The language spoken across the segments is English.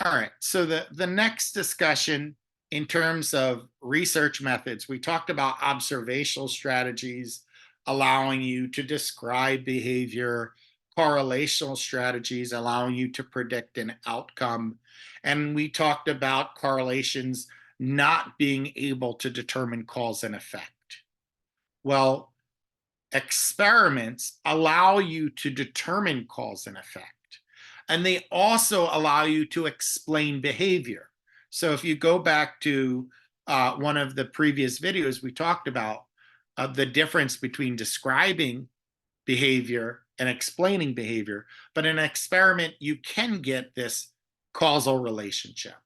All right. So the next discussion in terms of research methods, we talked about observational strategies, allowing you to describe behavior, correlational strategies, allowing you to predict an outcome. And we talked about correlations not being able to determine cause and effect. Well, experiments allow you to determine cause and effect. And they also allow you to explain behavior. So if you go back to one of the previous videos, we talked about the difference between describing behavior and explaining behavior. But in an experiment, you can get this causal relationship.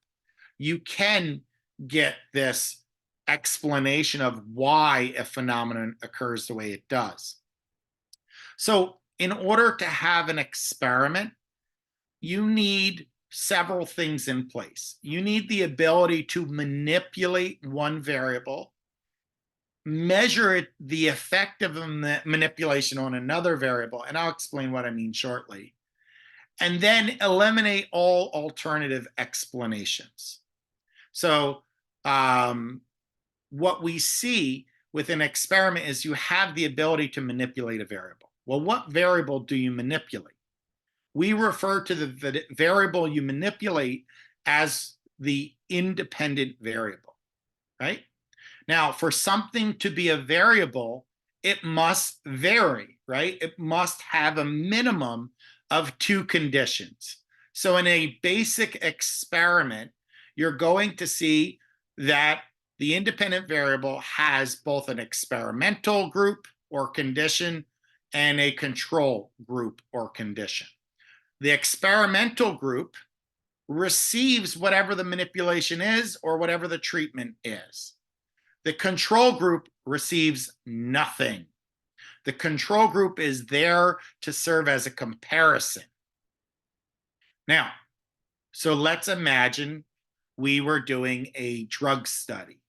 You can get this explanation of why a phenomenon occurs the way it does. So, in order to have an experiment, you need several things in place. You need the ability to manipulate one variable, measure the effect of a manipulation on another variable, and I'll explain what I mean shortly, and then eliminate all alternative explanations. So, um, what we see with an experiment is you have the ability to manipulate a variable. Well, what variable do you manipulate? We refer to the variable you manipulate as the independent variable, right? Now, for something to be a variable, it must vary, right? It must have a minimum of two conditions. So in a basic experiment, you're going to see that the independent variable has both an experimental group or condition and a control group or condition. The experimental group receives whatever the manipulation is or whatever the treatment is. The control group receives nothing. The control group is there to serve as a comparison. Now, so let's imagine we were doing a drug study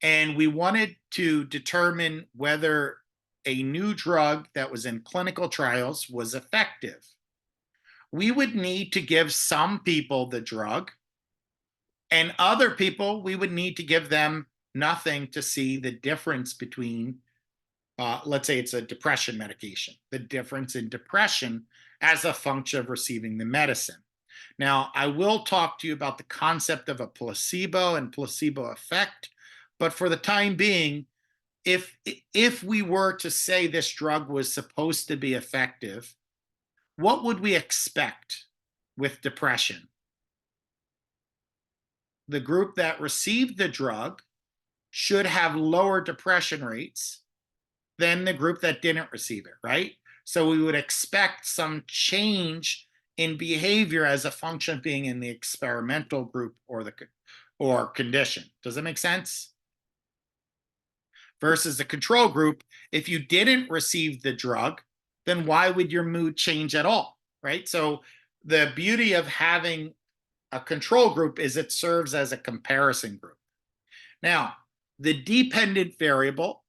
and we wanted to determine whether a new drug that was in clinical trials was effective. We would need to give some people the drug, and other people, we would need to give them nothing to see the difference between, let's say it's a depression medication, the difference in depression as a function of receiving the medicine. Now, I will talk to you about the concept of a placebo and placebo effect, but for the time being, if we were to say this drug was supposed to be effective, what would we expect with depression? The group that received the drug should have lower depression rates than the group that didn't receive it, right? So we would expect some change in behavior as a function of being in the experimental group or condition. Does that make sense? Versus the control group, if you didn't receive the drug, then why would your mood change at all, right? So the beauty of having a control group is it serves as a comparison group. Now, the dependent variable,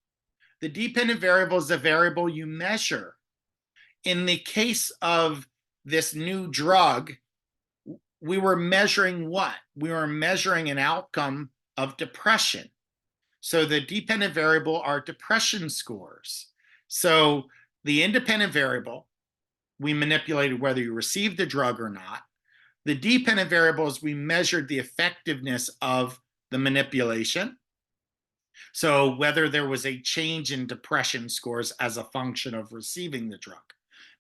the dependent variable is the variable you measure. In the case of this new drug, we were measuring what? We were measuring an outcome of depression. So the dependent variable are depression scores. So the independent variable, we manipulated whether you received the drug or not. The dependent variables, we measured the effectiveness of the manipulation. So whether there was a change in depression scores as a function of receiving the drug.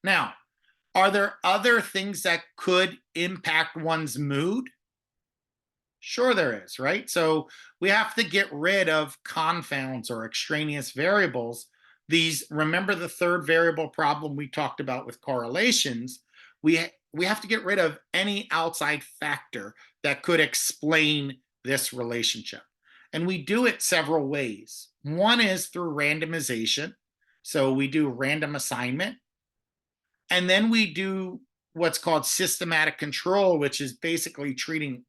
Now, are there other things that could impact one's mood? Sure, there is, right? So we have to get rid of confounds or extraneous variables. These, remember the third variable problem we talked about with correlations? We have to get rid of any outside factor that could explain this relationship. And we do it several ways. One is through randomization. So we do random assignment. And then we do what's called systematic control, which is basically treating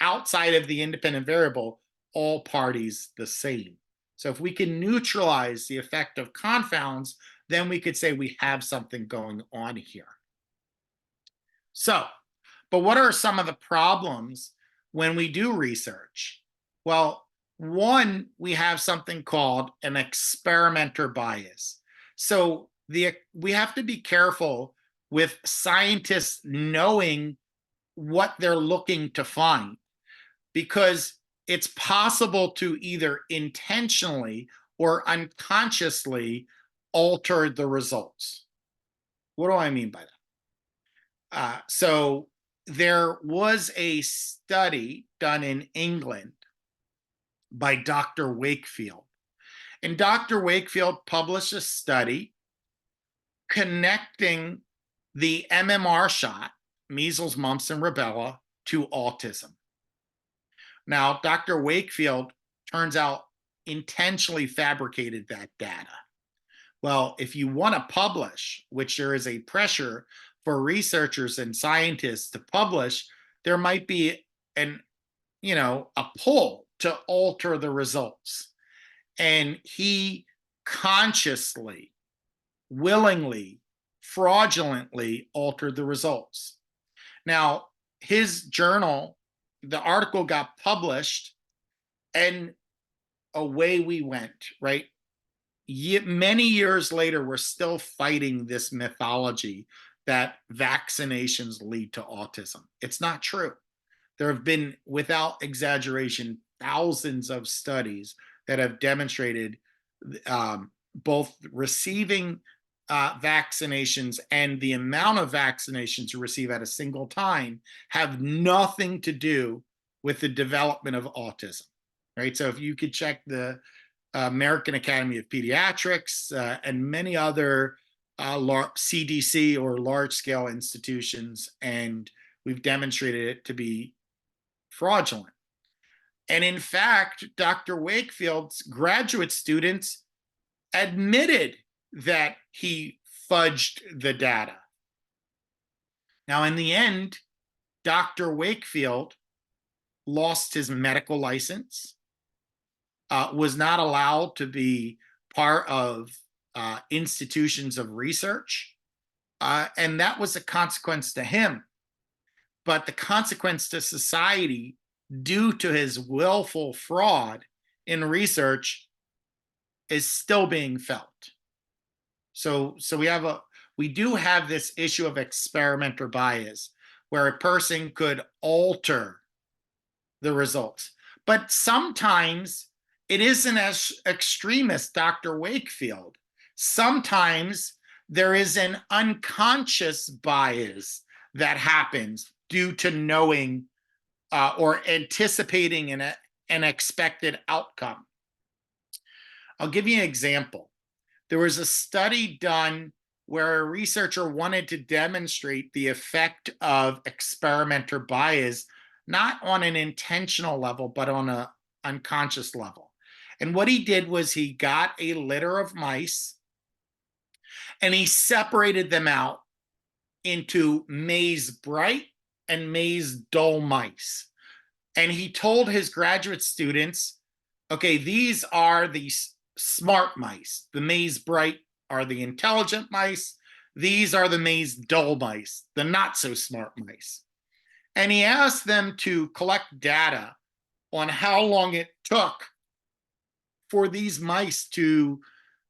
outside of the independent variable all parties the same. So if we can neutralize the effect of confounds, then we could say we have something going on here. So But what are some of the problems when we do research? Well, one, we have something called an experimenter bias. So we have to be careful with scientists knowing what they're looking to find, because it's possible to either intentionally or unconsciously alter the results. What do I mean by that? So there was a study done in England by Dr. Wakefield. And Dr. Wakefield published a study connecting the MMR shot, measles, mumps, and rubella, to autism. Now, Dr. Wakefield, turns out, intentionally fabricated that data. Well, if you want to publish, which there is a pressure for researchers and scientists to publish, there might be a pull to alter the results. And he consciously, willingly, fraudulently altered the results. Now, his journal, the article got published, and away we went, right? Many years later, we're still fighting this mythology that vaccinations lead to autism. It's not true. There have been, without exaggeration, thousands of studies that have demonstrated both receiving vaccinations and the amount of vaccinations you receive at a single time have nothing to do with the development of autism, right? So if you could check the American Academy of Pediatrics and many other CDC or large-scale institutions, and we've demonstrated it to be fraudulent. And in fact, Dr. Wakefield's graduate students admitted that he fudged the data. Now, in the end, Dr. Wakefield lost his medical license, was not allowed to be part of institutions of research, and that was a consequence to him. But the consequence to society, due to his willful fraud in research, is still being felt. So we do have this issue of experimenter bias, where a person could alter the results. But sometimes it isn't as extreme as Dr. Wakefield. Sometimes there is an unconscious bias that happens due to knowing or anticipating an expected outcome. I'll give you an example. There was a study done where a researcher wanted to demonstrate the effect of experimenter bias, not on an intentional level, but on an unconscious level. And what he did was he got a litter of mice and he separated them out into Mays bright and Mays dull mice. And he told his graduate students, okay, these are the smart mice. The Mays bright are the intelligent mice. These are the Mays dull mice, the not so smart mice. And he asked them to collect data on how long it took for these mice to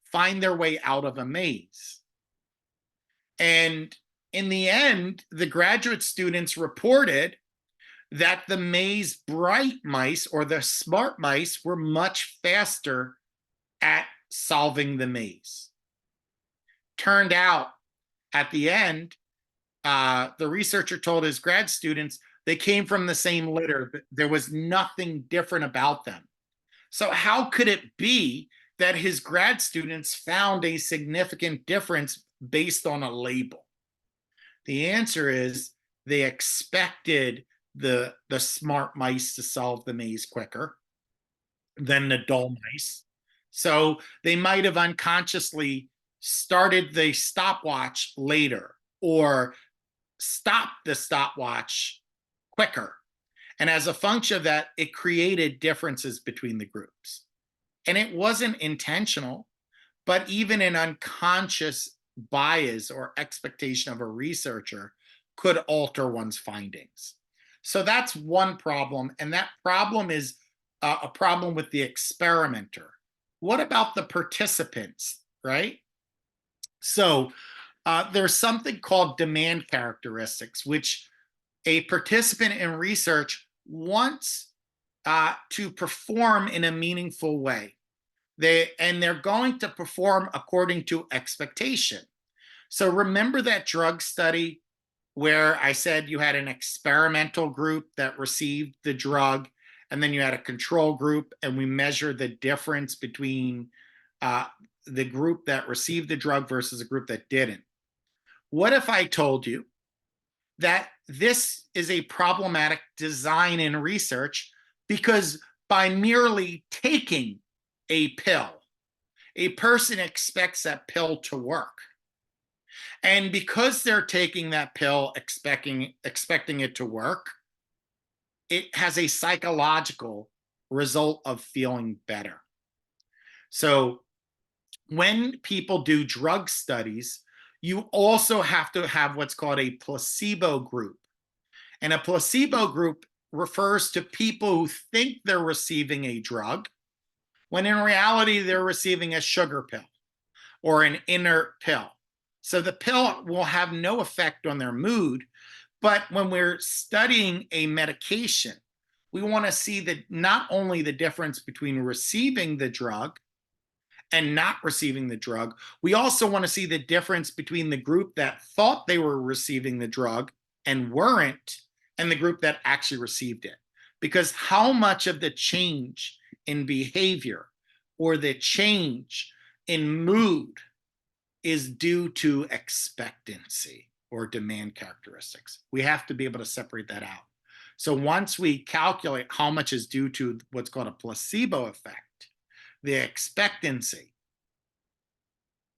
find their way out of a maze. And in the end, the graduate students reported that the Mays bright mice, or the smart mice, were much faster at solving the maze. Turned out at the end, the researcher told his grad students they came from the same litter, but there was nothing different about them. So how could it be that his grad students found a significant difference based on a label? The answer is they expected the smart mice to solve the maze quicker than the dull mice. So they might have unconsciously started the stopwatch later or stopped the stopwatch quicker. And as a function of that, it created differences between the groups. And it wasn't intentional, but even an unconscious bias or expectation of a researcher could alter one's findings. So that's one problem, and that problem is a problem with the experimenter. What about the participants, right? So there's something called demand characteristics, which a participant in research wants to perform in a meaningful way. They're going to perform according to expectation. So remember that drug study where I said you had an experimental group that received the drug, and then you had a control group, and we measured the difference between uh, the group that received the drug versus a group that didn't. What if I told you that this is a problematic design in research because by merely taking a pill, a person expects that pill to work. And because they're taking that pill expecting it to work, it has a psychological result of feeling better. So when people do drug studies, you also have to have what's called a placebo group. And a placebo group refers to people who think they're receiving a drug, when in reality, they're receiving a sugar pill or an inert pill. So the pill will have no effect on their mood. But when we're studying a medication, we want to see that not only the difference between receiving the drug and not receiving the drug, we also want to see the difference between the group that thought they were receiving the drug and weren't, and the group that actually received it. Because how much of the change in behavior or the change in mood is due to expectancy or demand characteristics? We have to be able to separate that out. So once we calculate how much is due to what's called a placebo effect, the expectancy,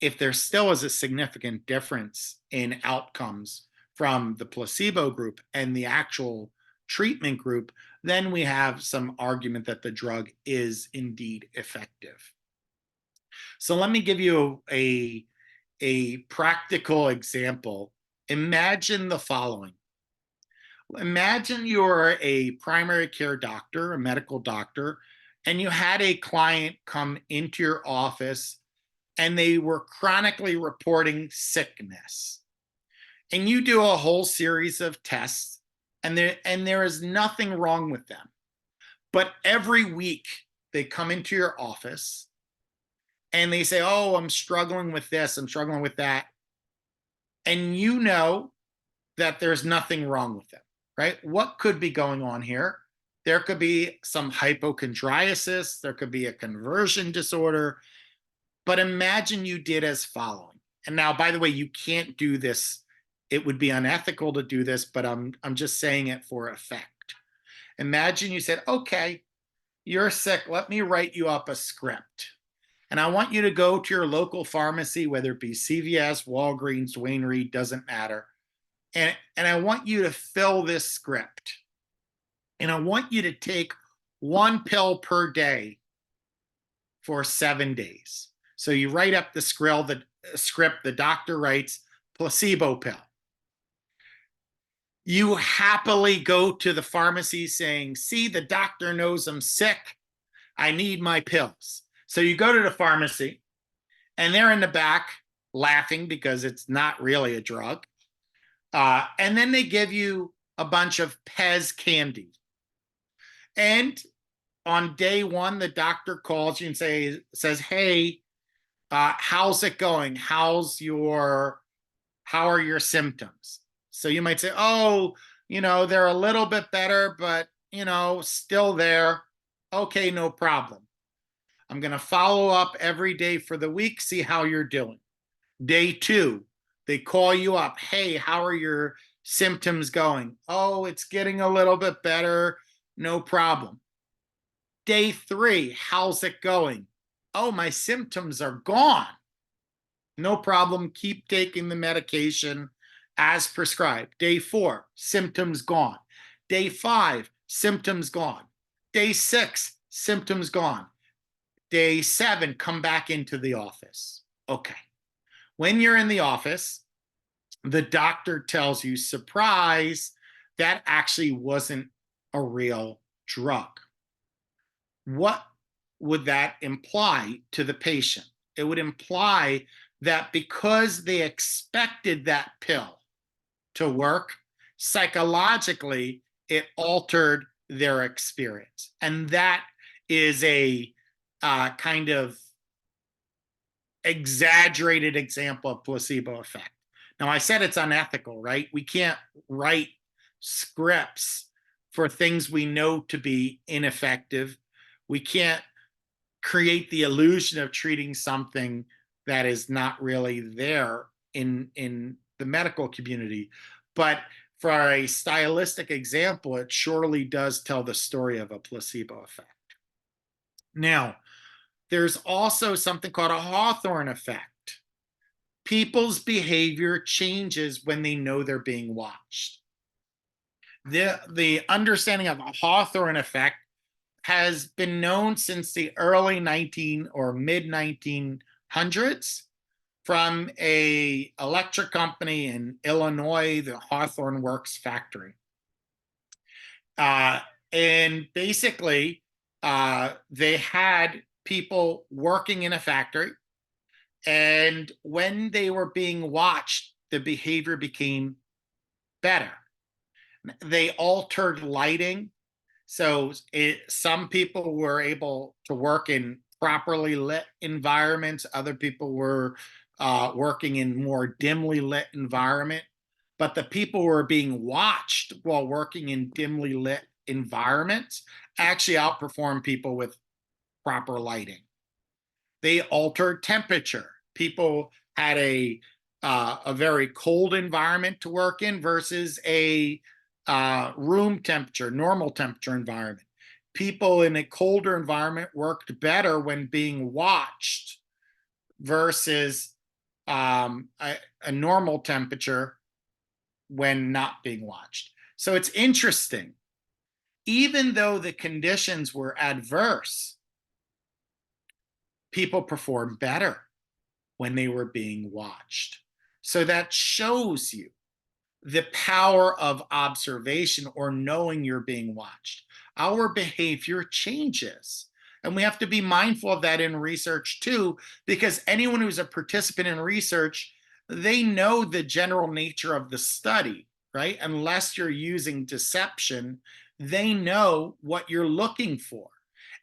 if there still is a significant difference in outcomes from the placebo group and the actual treatment group, then we have some argument that the drug is indeed effective. So let me give you a practical example. Imagine the following. Imagine you're a primary care doctor, a medical doctor, and you had a client come into your office and they were chronically reporting sickness. And you do a whole series of tests, and there is nothing wrong with them. But every week they come into your office and they say, "Oh, I'm struggling with this, I'm struggling with that." And you know that there's nothing wrong with them, right? What could be going on here? There could be some hypochondriasis, there could be a conversion disorder, but imagine you did as following. And now, by the way, you can't do this. It would be unethical to do this, but I'm just saying it for effect. Imagine you said, "Okay, you're sick. Let me write you up a script. And I want you to go to your local pharmacy, whether it be CVS, Walgreens, Duane Reade, doesn't matter. And I want you to fill this script. And I want you to take one pill per day for 7 days." So you write up the script, the doctor writes placebo pill. You happily go to the pharmacy saying, "See, the doctor knows I'm sick. I need my pills." So you go to the pharmacy and they're in the back laughing because it's not really a drug. And then they give you a bunch of Pez candy. And on day one, the doctor calls you and says, "Hey, how's it going? How are your symptoms?" So you might say, "Oh, they're a little bit better, but, still there." "Okay, no problem. I'm going to follow up every day for the week, see how you're doing." Day two, they call you up. "Hey, how are your symptoms going?" "Oh, it's getting a little bit better. No problem." Day three, "How's it going?" "Oh, my symptoms are gone." "No problem. Keep taking the medication as prescribed." Day four, symptoms gone. Day five, symptoms gone. Day six, symptoms gone. Day seven, come back into the office. Okay. When you're in the office, the doctor tells you, surprise, that actually wasn't a real drug. What would that imply to the patient? It would imply that because they expected that pill to work, psychologically, it altered their experience. And that is a kind of exaggerated example of placebo effect. Now, I said it's unethical, right? We can't write scripts for things we know to be ineffective. We can't create the illusion of treating something that is not really there in the medical community. But for a stylistic example, it surely does tell the story of a placebo effect. Now, there's also something called a Hawthorne effect. People's behavior changes when they know they're being watched. The understanding of a Hawthorne effect has been known since the early 19 or mid 1900s from a electric company in Illinois, the Hawthorne Works factory. And basically, they had people working in a factory, and when they were being watched, the behavior became better. They altered lighting. So some people were able to work in properly lit environments. Other people were working in more dimly lit environment. But the people who were being watched while working in dimly lit environments actually outperformed people with proper lighting. They altered temperature. People had a very cold environment to work in versus a room temperature, normal temperature environment. People in a colder environment worked better when being watched versus a normal temperature when not being watched. So it's interesting. Even though the conditions were adverse, people performed better when they were being watched. So that shows you the power of observation or knowing you're being watched. Our behavior changes. And we have to be mindful of that in research too, because anyone who's a participant in research, they know the general nature of the study, right? Unless you're using deception, they know what you're looking for.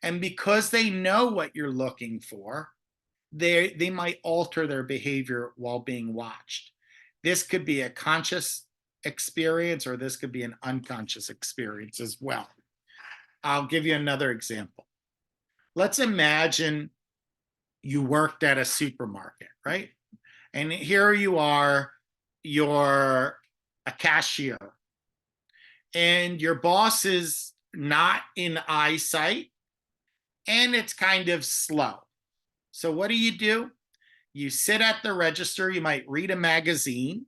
And because they know what you're looking for, they might alter their behavior while being watched. This could be a conscious experience, or this could be an unconscious experience as well. I'll give you another example. Let's imagine you worked at a supermarket, right? And here you are, you're a cashier, and your boss is not in eyesight, and it's kind of slow. So what do? You sit at the register, you might read a magazine,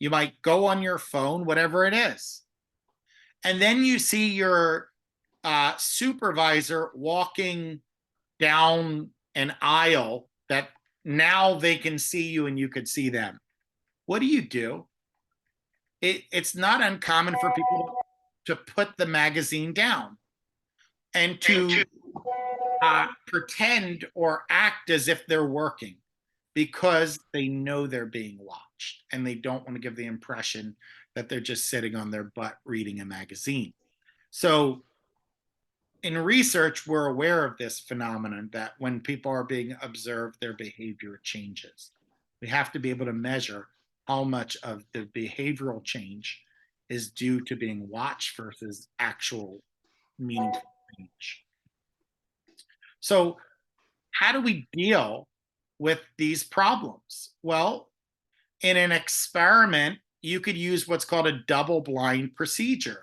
you might go on your phone, whatever it is. And then you see your supervisor walking down an aisle that now they can see you and you could see them. What do? It's not uncommon for people to put the magazine down and to pretend or act as if they're working, because they know they're being watched and they don't want to give the impression that they're just sitting on their butt reading a magazine. So in research, we're aware of this phenomenon, that when people are being observed, their behavior changes. We have to be able to measure how much of the behavioral change is due to being watched versus actual meaningful change. So how do we deal with these problems? Well, in an experiment, you could use what's called a double-blind procedure.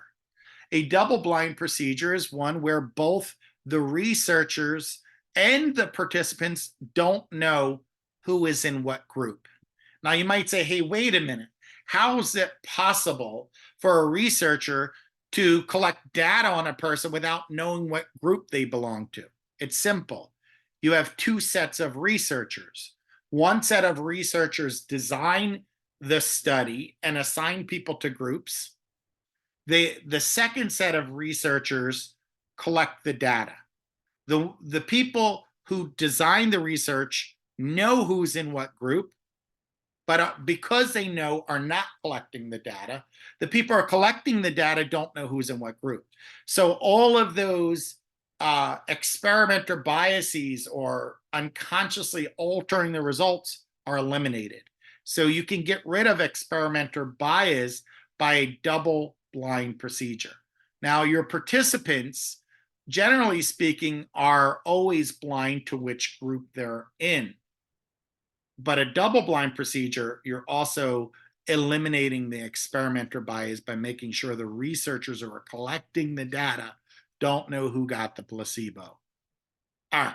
A double-blind procedure is one where both the researchers and the participants don't know who is in what group. Now, you might say, hey, wait a minute. How is it possible for a researcher to collect data on a person without knowing what group they belong to? It's simple. You have two sets of researchers. One set of researchers design the study and assign people to groups. The second set of researchers collect the data. The people who design the research know who's in what group, but because they know, are not collecting the data. The people who are collecting the data don't know who's in what group. So all of those experimenter biases or unconsciously altering the results are eliminated. So you can get rid of experimenter bias by a double blind procedure. Now, your participants, generally speaking, are always blind to which group they're in. But a double blind procedure, you're also eliminating the experimenter bias by making sure the researchers who are collecting the data don't know who got the placebo. All right.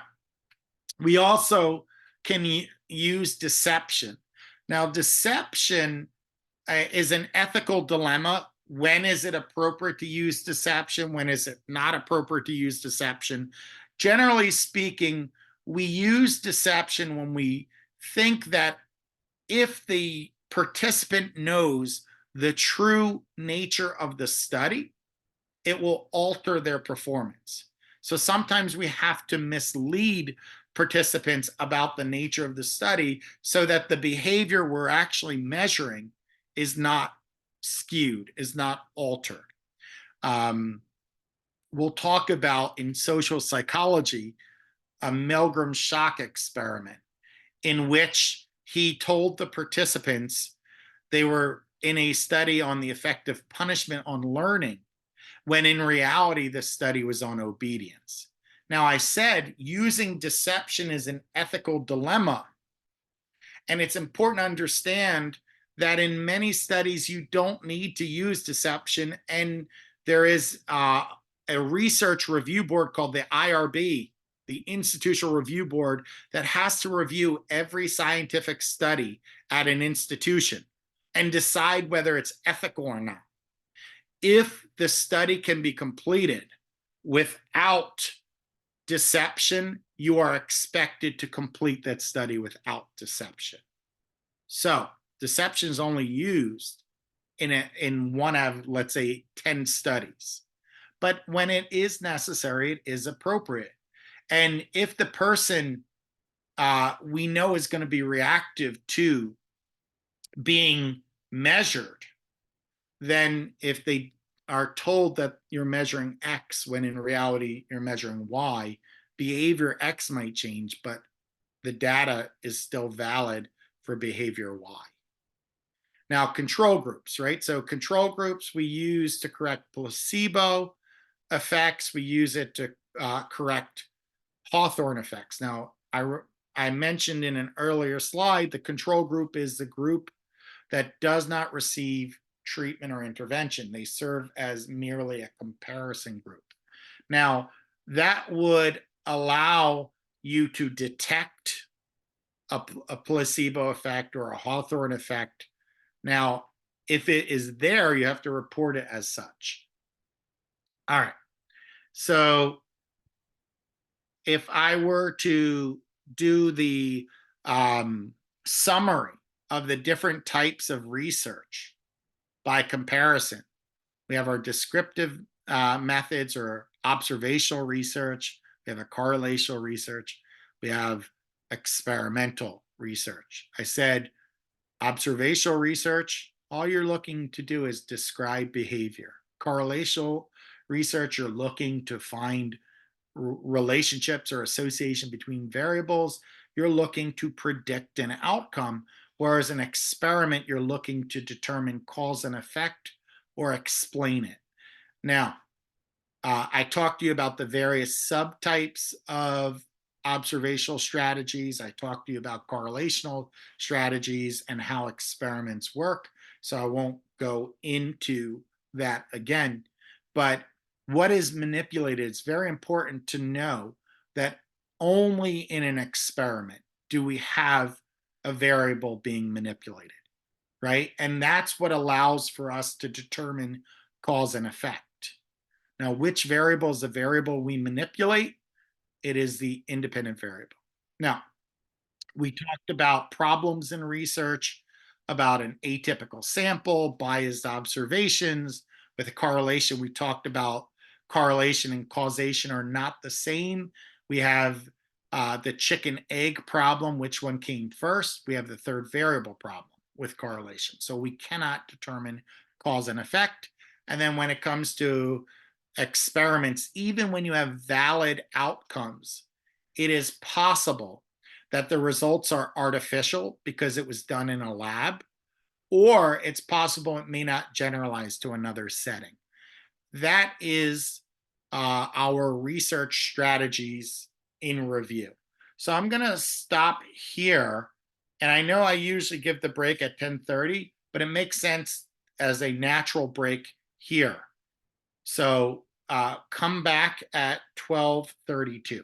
We also can use deception. Now, deception is an ethical dilemma. When is it appropriate to use deception? When is it not appropriate to use deception? Generally speaking, we use deception when we think that if the participant knows the true nature of the study, it will alter their performance. So sometimes we have to mislead participants about the nature of the study so that the behavior we're actually measuring is not skewed, is not altered. We'll talk about in social psychology a Milgram shock experiment in which he told the participants they were in a study on the effect of punishment on learning, when in reality, the study was on obedience. Now, I said using deception is an ethical dilemma. And it's important to understand that in many studies, you don't need to use deception. And there is a research review board called the IRB, the Institutional Review Board, that has to review every scientific study at an institution and decide whether it's ethical or not. If the study can be completed without deception, you are expected to complete that study without deception. So deception is only used in one out of, let's say, 10 studies. But when it is necessary, it is appropriate. And if the person we know is going to be reactive to being measured, then if they are told that you're measuring X when in reality you're measuring Y, behavior X might change, but the data is still valid for behavior Y. Now, control groups, right? So control groups we use to correct placebo effects. We use it to correct Hawthorne effects. Now, I mentioned in an earlier slide, the control group is the group that does not receive treatment or intervention. They serve as merely a comparison group. Now, that would allow you to detect a placebo effect or a Hawthorne effect. Now, if it is there, you have to report it as such. All right. So if I were to do the summary of the different types of research by comparison, we have our descriptive methods or observational research, we have a correlational research, we have experimental research. I said observational research, all you're looking to do is describe behavior. Correlational research, you're looking to find relationships or association between variables. You're looking to predict an outcome, whereas an experiment, you're looking to determine cause and effect or explain it. Now, I talked to you about the various subtypes of observational strategies. I talked to you about correlational strategies and how experiments work. So I won't go into that again. But what is manipulated? It's very important to know that only in an experiment do we have a variable being manipulated, right? And that's what allows for us to determine cause and effect. Now, which variable is the variable we manipulate? It is the independent variable. Now, we talked about problems in research. about an atypical sample, biased observations. With a correlation, we talked about correlation and causation are not the same. We have the chicken egg problem, which one came first? We have the third variable problem with correlation. So we cannot determine cause and effect. And then when it comes to experiments, even when you have valid outcomes, it is possible that the results are artificial because it was done in a lab, or it's possible it may not generalize to another setting. That is our research strategies in review. So I'm going to stop here. And I know I usually give the break at 10:30, but it makes sense as a natural break here. So come back at 12:32.